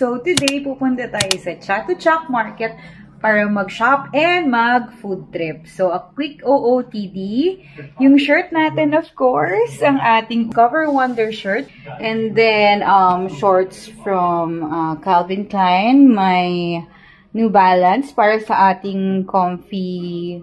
So today, pupunta tayo sa Chatuchak Market para mag-shop and mag-food trip. So a quick OOTD. Yung shirt natin, of course, ang ating Cover Wonder shirt. And then shorts from Calvin Klein. My New Balance para sa ating comfy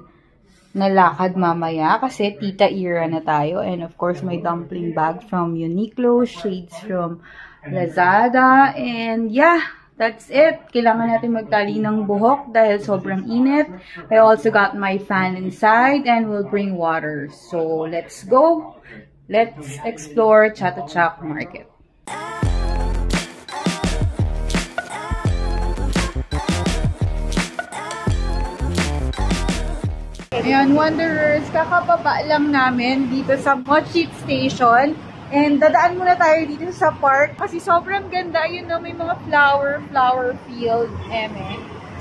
na lakad mamaya kasi tita era na tayo. And of course, my dumpling bag from Uniqlo, shades from Lazada. And yeah, that's it. Kailangan natin magtali ng buhok dahil sobrang init. I also got my fan inside and we'll bring water. So let's go. Let's explore Chatuchak Market. Ayan, Wanderers, kakababa lang namin dito sa Mochit Station. And dadaan muna tayo dito sa park kasi sobrang ganda. Yun know, may mga flower field.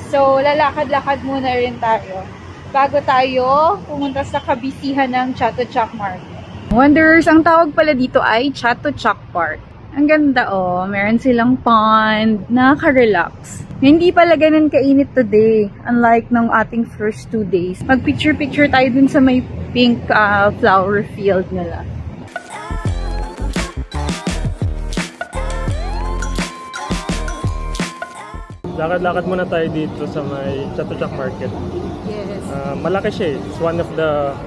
So, lalakad-lakad muna rin tayo bago tayo pumunta sa kabisihan ng Chatuchak Market. Wanderers, ang tawag pala dito ay Chatuchak Park. Ang ganda oh, meron silang pond, nakaka-relax. Hindi pala ganun kainit today, unlike nung ating first 2 days. Mag-picture-picture tayo dun sa may pink flower field nila. Lakad-lakad muna tayo dito sa may Chatuchak Market. Yes. Malaki siya eh. It's one of the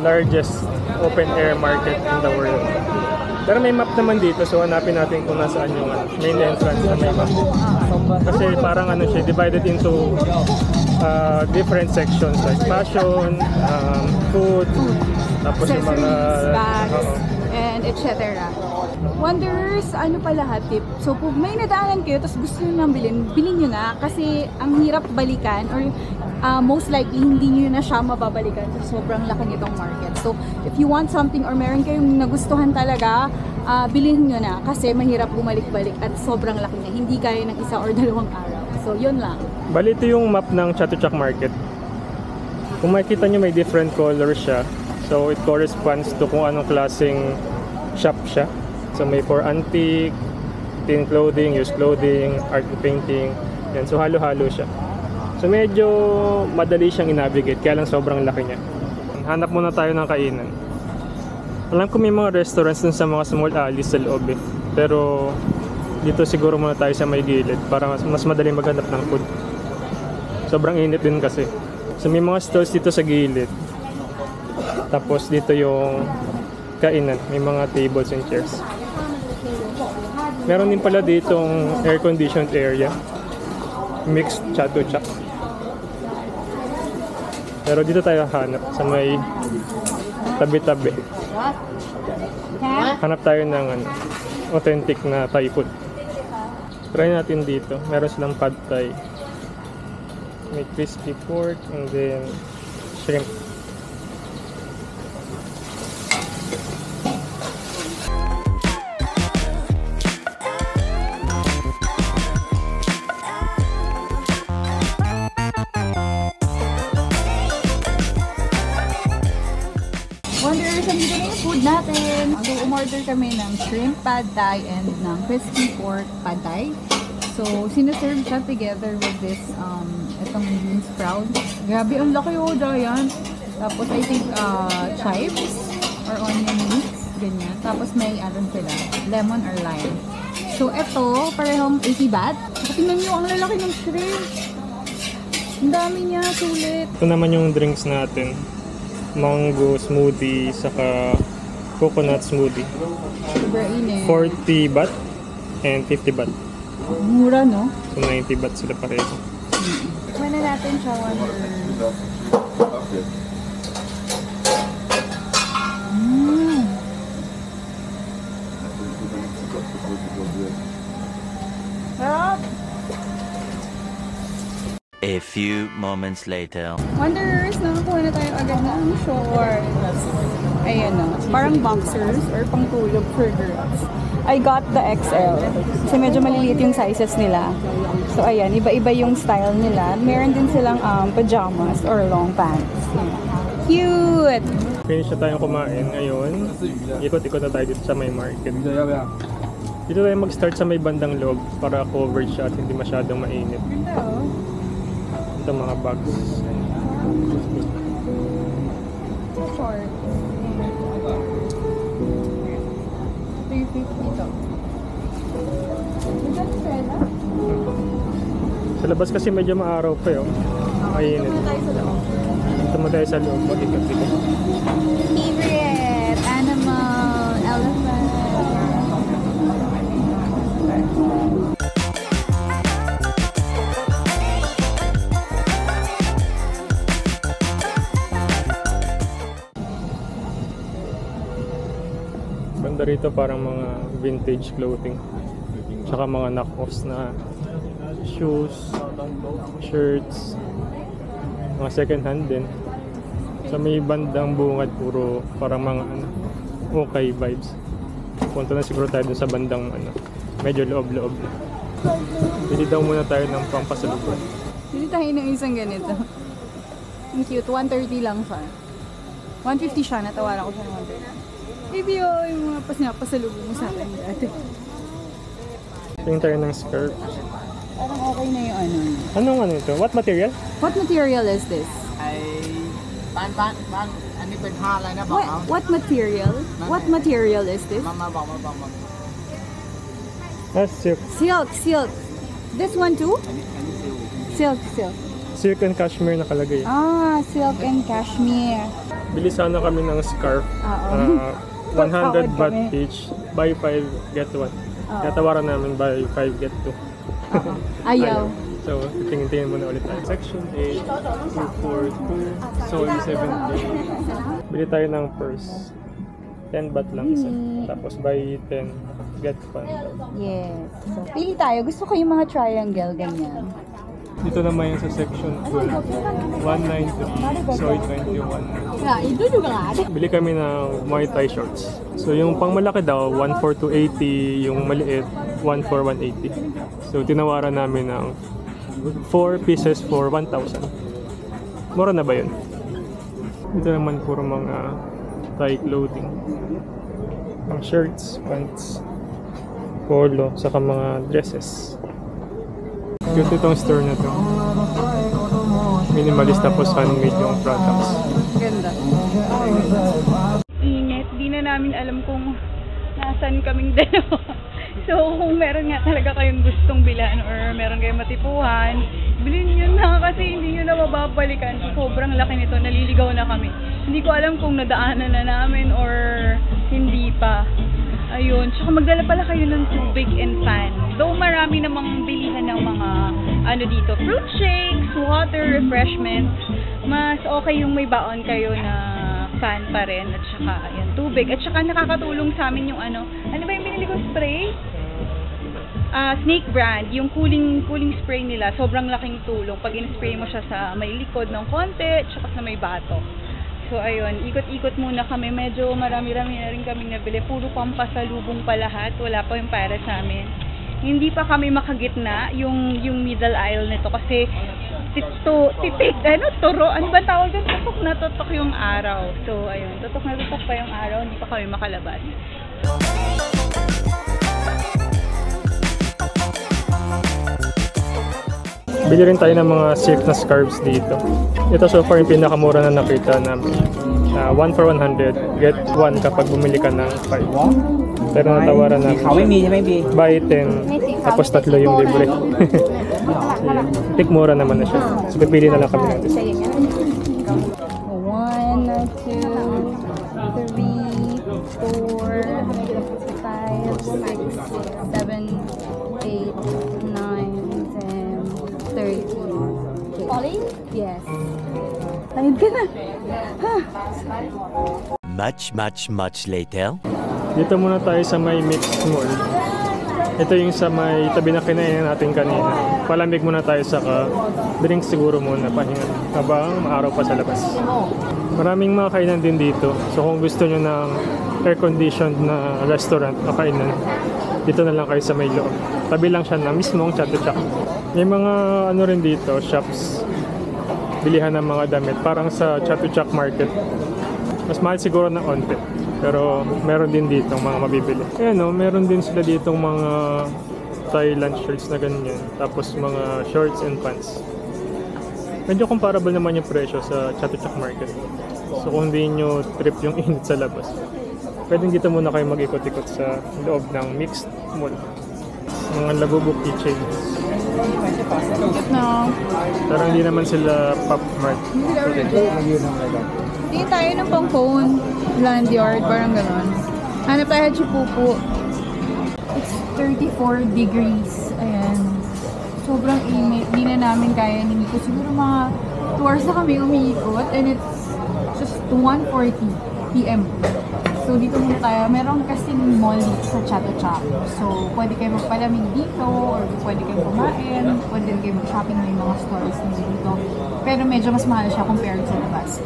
largest open-air market in the world. Pero may map naman dito, so hanapin natin kung nasaan yung main entrance na may map. Kasi parang ano siya, divided into different sections like fashion, food, tapos yung mga bags, and etc. Wanderers, ano pa lahat tip? So, kung may nadaanan kayo, tapos gusto nyo nang bilhin nyo na kasi ang hirap balikan or most likely hindi nyo na siya mababalikan so sobrang laki nitong market. So, if you want something or meron kayong nagustuhan talaga, bilhin nyo na kasi mahirap bumalik-balik at sobrang laki niya. Hindi kaya ng 1 or 2 araw. So, yun lang. Bali, ito yung map ng Chatuchak Market. Kung makikita nyo, may different colors siya. So, it corresponds to kung anong klaseng shop siya. So, may for antique, teen clothing, used clothing, art and painting. Yan. So, halo-halo siya. So, medyo madali siyang i-navigate, kaya lang sobrang laki niya. Hanap muna tayo ng kainan. Alam ko may mga restaurants dun sa mga small alleys sa loob eh. Pero, dito siguro muna tayo sa may gilid para mas madali maghanap ng food. Sobrang init din kasi. So, may mga stalls dito sa gilid. Tapos, dito yung kainan. May mga tables and chairs. Meron din pala ditong air-conditioned area. Mixed Chatuchak. Pero dito tayo hanap sa may tabi-tabi. Hanap tayo ng authentic na Thai food. Try natin dito. Meron silang pad Thai. May crispy pork and then shrimp. Wanderers, andito na yung food natin. So, umorder kami ng shrimp pad thai and ng crispy pork pad thai. So, sinaserve siya together with this, itong bean sprout. Grabe, ang laki oh, giant. Tapos, I think, chives or onion mix, ganyan. Tapos, may sila, lemon or lime. So, ito, parehong 80 baht. Tingnan nyo, ang lalaki ng shrimp. Ang dami niya, sulit. Ito naman yung drinks natin. Mango smoothie, saka coconut smoothie. Super init. 40 baht and 50 baht. Mura, no? So 90 baht sila pareho. Mana natin siya, Wanderers. Sarap! A few moments later. Wanderers, nakakuha na tayo agad ng shorts. Ayan o. Parang boxers or pangtulog for girls. I got the XL. Kasi medyo maliliit yung sizes nila. So ayan, iba-iba yung style nila. Meron din silang pajamas or long pants. Cute! Finish na tayong kumain ngayon. Ikot-ikot na tayo dito sa may market. Dito tayo mag-start sa may bandang loob para covered siya at hindi masyadong mainit. Ganda oh. Ito mga bags. Short. 350 to. Maganda pala. Sa labas kasi medyo maaraw pa yun. Mainit. Dito tayo sa loob. Dito mo tayo sa loob. Mag-ikot-ikot. Favorite animal, elephant. Banda rito parang mga vintage clothing. Tsaka mga knock-offs na shoes, shirts, mga second hand din. Sa may bandang bungad puro parang mga okay vibes. Punta na siguro tayo dun sa bandang medyo loob-loob. Pili daw muna tayo ng pampasalubong. Pili tayo ng isang ganito. Ang cute, 130 lang siya. 150 siya, natawaran ko siya ng 130. Maybe yung mga pasalubong mo sa akin dati. Tingin tayo ng skirt. Parang okay na yung ano. Anong ito? What material? What material is this? Anh đi bên hoa lại nó bọc What material? What material is this? mà bọc That's silk. Silk. This one too? Silk. Silk and cashmere nakalagay. Ah, silk and cashmere. Bili sana kami ng scarf. Oo. 100 baht kami. each. Buy 5, get 1. Kaya tawaran namin buy 5, get 2. Ayaw. So, tingin-tingin muna ulit tayo. Section 8, 242, Sol 70. Bili tayo ng purse. 10 baht lang isa. Tapos buy 10, get 1. Yes. So, pili tayo. Gusto ko yung mga triangle, ganyan. Dito naman yung sa section 12, 193, Soy 21. Yeah, ito juga nga. Bili kami ng Muay Thai shorts. So yung pang malaki daw, 14280, yung maliit, 14180. So tinawaran namin ng 4 pieces for 1,000. Mura na ba yun? Ito naman puro mga Thai clothing. Mga shirts, pants, polo, saka mga dresses. Cute itong store na to. Minimalist tapos handmade yung products. Ganda. Init. Di na namin alam kung nasan kaming dalawa. So, kung meron nga talaga kayong gustong bilhan or meron kayong matipuhan, bilhin nyo na kasi hindi nyo na mababalikan. Sobrang laki nito. Naliligaw na kami. Hindi ko alam kung nadaanan na namin or hindi pa. Ayun. Tsaka magdala pala kayo ng tubig and fan. Though marami namang bilihan ng mga dito, fruit shakes, water, refreshments, mas okay yung may baon kayo na fan pa rin at saka ayun, tubig. At saka nakakatulong sa amin yung ano ba yung binili ko spray? Snake brand, yung cooling spray nila, sobrang laking tulong pag in-spray mo siya sa may likod ng konti, tsaka sa may bato. So ayun, ikot-ikot muna kami. Medyo marami-rami na rin kaming nabili. Puro pampasalubong pa lahat. Wala pa yung para sa amin. Hindi pa kami makagitna yung middle aisle nito kasi turo. Ano ba tawag doon? Tutok na tutok yung araw. So ayun, tutok na tutok pa yung araw. Hindi pa kami makalabas. Bili rin tayo ng mga silk na scarves dito. Ito so far yung pinakamura na nakita namin. 1 for 100, get 1 kapag bumili ka ng 5. Pero natawaran namin siya. Buy 10, tapos 3 yung libre. Tik mura naman na siya. So pipili na lang kami natin. 1, 2, 3, 4, 5, 6, 7, 8, 9, 10, 30. Polly? Yes. Pahid ka na. Much later. Dito muna tayo sa may mixed mall. Ito yung sa may tabi na kinain natin kanina. Palamig muna tayo saka drink siguro muna pahinga habang maaraw pa sa labas. Maraming mga kainan din dito. So kung gusto nyo ng air-conditioned na restaurant o kainan, dito na lang kayo sa may loob. Tabi lang siya na mismong Chatuchak. May mga ano rin dito, shops. Bilihan ng mga damit. Parang sa Chatuchak Market. Mas mahal siguro ng onte. Pero meron din dito mga mabibili. Ayan o, meron din sila dito mga Thailand shirts na ganyan. Tapos mga shorts and pants. Medyo comparable naman yung presyo sa Chatuchak Market. So kung hindi nyo trip yung init sa labas, pwedeng dito muna kayo mag-ikot-ikot sa loob ng mixed mall. Mga Labubu keychains. No. Parang hindi naman sila Pop Mart. Hindi tayo ng pang phone. Landyard, parang gano'n. Hanap tayo Chipupu. It's 34 degrees. Ayan. Sobrang init. Hindi na namin kaya ni Nico. Siguro mga 2 hours na kami umiikot. And it's just 1:40 PM. So, dito muna tayo. Meron kasing mall dito sa Chatuchak. So, pwede kayo magpalamig dito or pwede kayo kumain. Pwede kayo mag-shopping. May mga stores dito. Pero medyo mas mahal siya compared sa labas.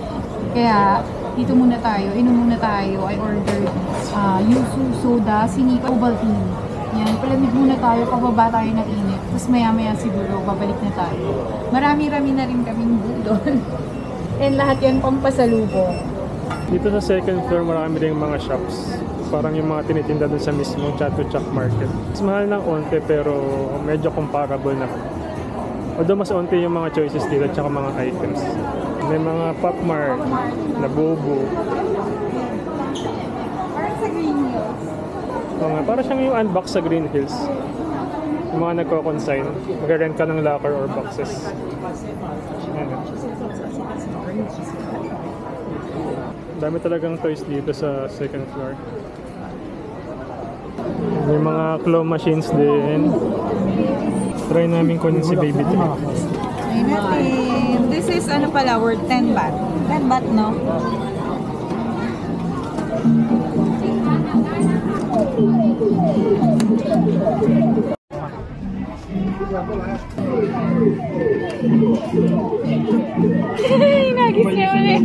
Kaya, dito muna tayo. Inom muna tayo. I ordered yuzu, soda, sinika, Ovaltine. Yan. Palamig muna tayo. Pababa tayo ng init. Tapos maya-maya siguro, babalik na tayo. Marami-rami na rin kaming budol. And lahat yan pampasalubong. Dito sa second floor, marami rin mga shops. Parang yung mga tinitinda dun sa mismong Chatuchak Market. Mas mahal ng onte pero medyo comparable na. Although mas onte yung mga choices dito at mga items. May mga Pop Mart, Labubu. Parang sa Green Hills. Parang siyang yung unbox sa Green Hills. Yung mga nagko-consign. Mag-rent ka ng locker or boxes. Ayan. Dami talagang toys dito sa second floor. May mga claw machines din. Try namin kunin si Baby Tree. Ay natin. This is ano pala, worth 10 baht. 10 baht, no? Nagis niya ulit.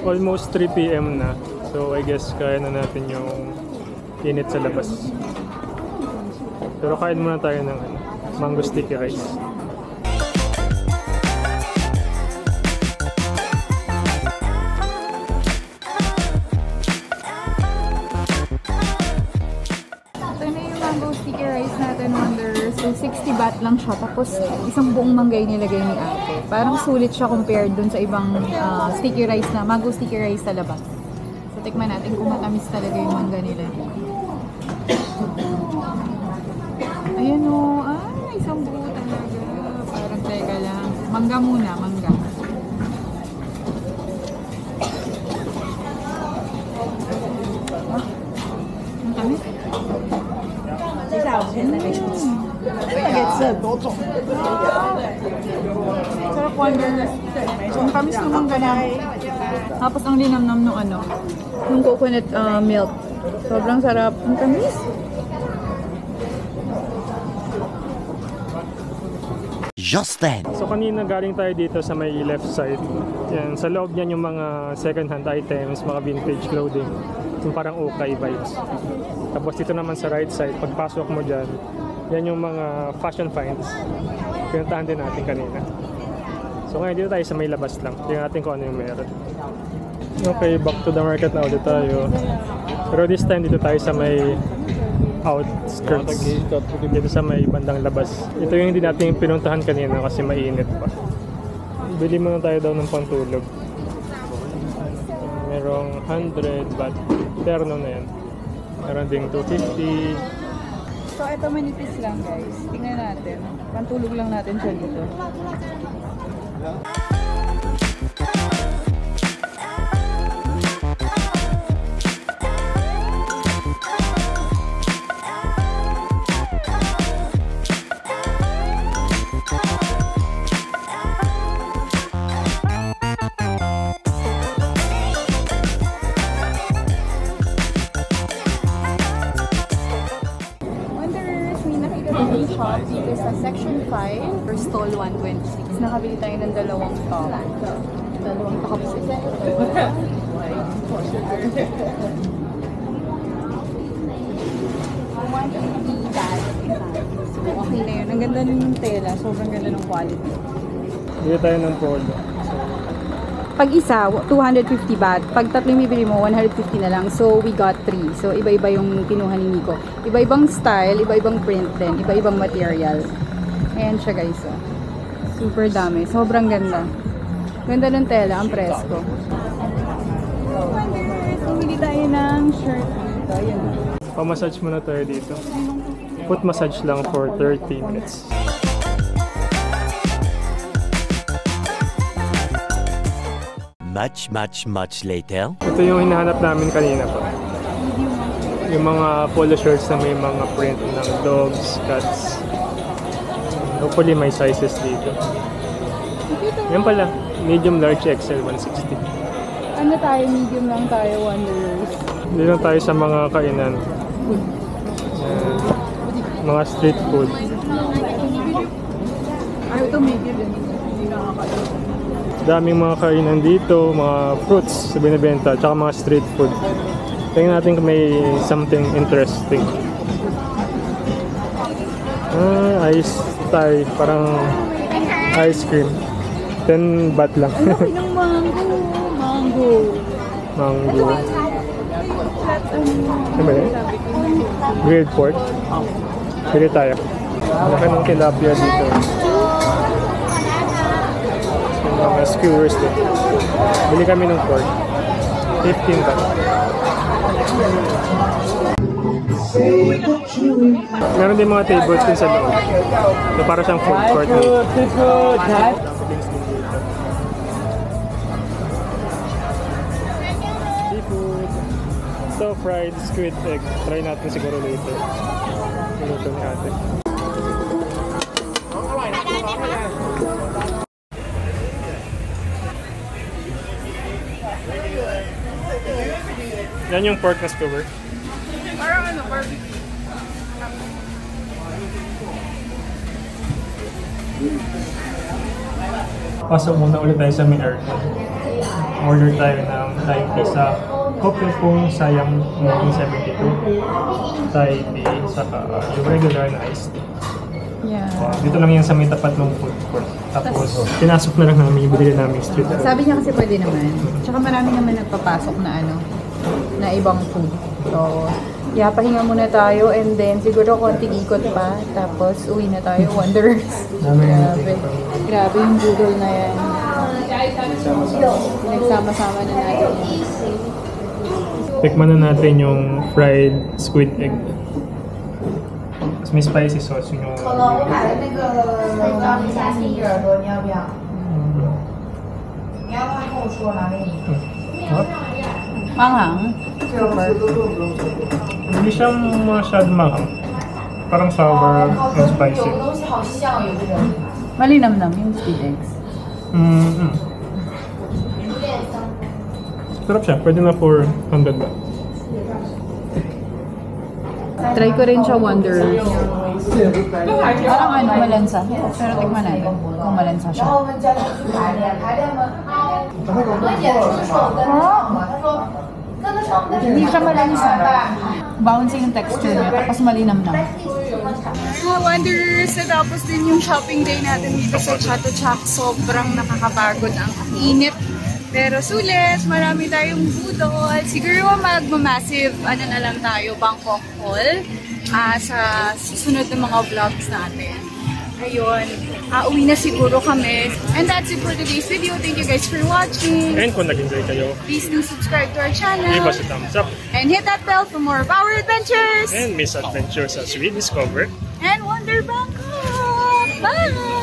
Almost 3 PM na. So I guess kaya na natin yung init sa labas. Pero kain muna tayo ng mango sticky rice. So, 60 baht lang siya. Tapos, isang buong manggay nilagay ni ate. Parang sulit siya compared dun sa ibang sticky rice na, mango sticky rice sa labas. So, tikman natin kung matamis talaga yung mangga nila. Ayan o. Isang buo talaga. Parang teka lang. Mangga muna, mangga. Ang tamis. Sarap wonder. Ang tamis ng mangga na. Tapos ang linamnam ng yung coconut milk. Sobrang sarap. Ang tamis. Just then. So kanina galing tayo dito sa may left side. Yan, sa loob niyan yung mga second-hand items, mga vintage clothing. Yung parang ukay vibes. Tapos dito naman sa right side, pagpasok mo dyan, yan yung mga fashion finds. Pinuntahan din natin kanina. So ngayon dito tayo sa may labas lang. Tingnan natin kung ano yung meron. Okay, back to the market na ulit tayo. Pero this time dito tayo sa may outskirts. Dito sa may bandang labas. Ito yung hindi natin pinuntahan kanina kasi mainit pa. Bili muna tayo daw ng pantulog. Merong 100 baht. Terno na yan. Meron ding 250. So, ito manipis lang guys. Tingnan natin. Pantulog lang natin siya dito. Shop dito sa Section 5 for stall 126. Nakabili tayo ng dalawang top. Dalawang tops. ganda ng tela. Sobrang ganda ng quality. Bili tayo ng polo. Pag isa, 250 baht. Pag tatlo yung bibili mo, 150 na lang. So, we got 3. So, iba-iba yung kinuha ni Nico. Iba-ibang style, iba-ibang print din, iba-ibang material. Ayan siya guys. Oh. Super dami. Sobrang ganda. Ganda ng tela, ang presko. Bumili tayo ng shirt dito. Ayan. Pa-massage muna tayo dito. Foot massage lang for 30 minutes. Much later. Ito yung hinahanap namin kanina pa. Yung mga polo shirts na may mga print ng dogs, cats. Hopefully may sizes dito. Yan pala, medium, large, XL, 160. Ano tayo? Medium lang tayo, Wanderers. Hindi lang tayo sa mga kainan. Mga street food. Ito medium din. Hindi nakakalimutan. Daming mga kainan dito, mga fruits sa binibenta, tsaka mga street food. Tingnan natin kung may something interesting. Ice Thai, parang ice cream. 10 baht lang. Laki ng mango. Mango. Ano ba yun? Grilled pork. Pili tayo. Laki ng tilapia dito. Mga skewers din. Bili kami ng pork. 15 baht. Meron din mga tables din sa loob. So, para siyang food court. Seafood. So, fried squid egg. Try natin siguro later. Pinuto ni ate. Yan yung pork na skewer. Parang ano, barbecue. Pasok muna ulit tayo sa may aircon. Order tayo ng Thai pizza. Kopi pong sayang 1972. Thai tea, saka yung regular na iced tea. Yeah. Dito lang yan sa may tapat ng food court. Tapos, pinasok na lang namin yung binili namin street food. Sabi niya kasi pwede naman. Tsaka marami naman nagpapasok na ano, na ibang food. So, yeah, pahinga muna tayo and then siguro konting ikot pa. Tapos, uwi na tayo, Wanderers. Grabe. Grabe yung budol na yan. Pinagsama-sama na natin yan. Tikman na natin yung fried squid egg. Tapos may spicy sauce yung Manghang. Hindi siya masyadong manghang. Parang sour and spicy. Malinamnam yung squid eggs. Sarap siya. Pwede na for 100 baht. Try ko rin siya, Wanderers. Parang ano, malansa. Pero tikman natin kung malansa siya. Hindi siya malansa. Bouncy yung texture niya, tapos malinamnam. Wanderers, natapos din yung shopping day natin dito sa Chatuchak. Sobrang nakakapagod ang init. Pero sulit, marami tayong budol. Siguro magmamassive, ano na lang tayo, Bangkok haul sa susunod na mga vlogs natin. Ayun, uwi na siguro kami. And that's it for today's video. Thank you guys for watching. And kung nag-enjoy kayo, Please do subscribe to our channel. give us a thumbs up. And hit that bell for more of our adventures. And misadventures as we discover. And Wonder Bangkok! Bye!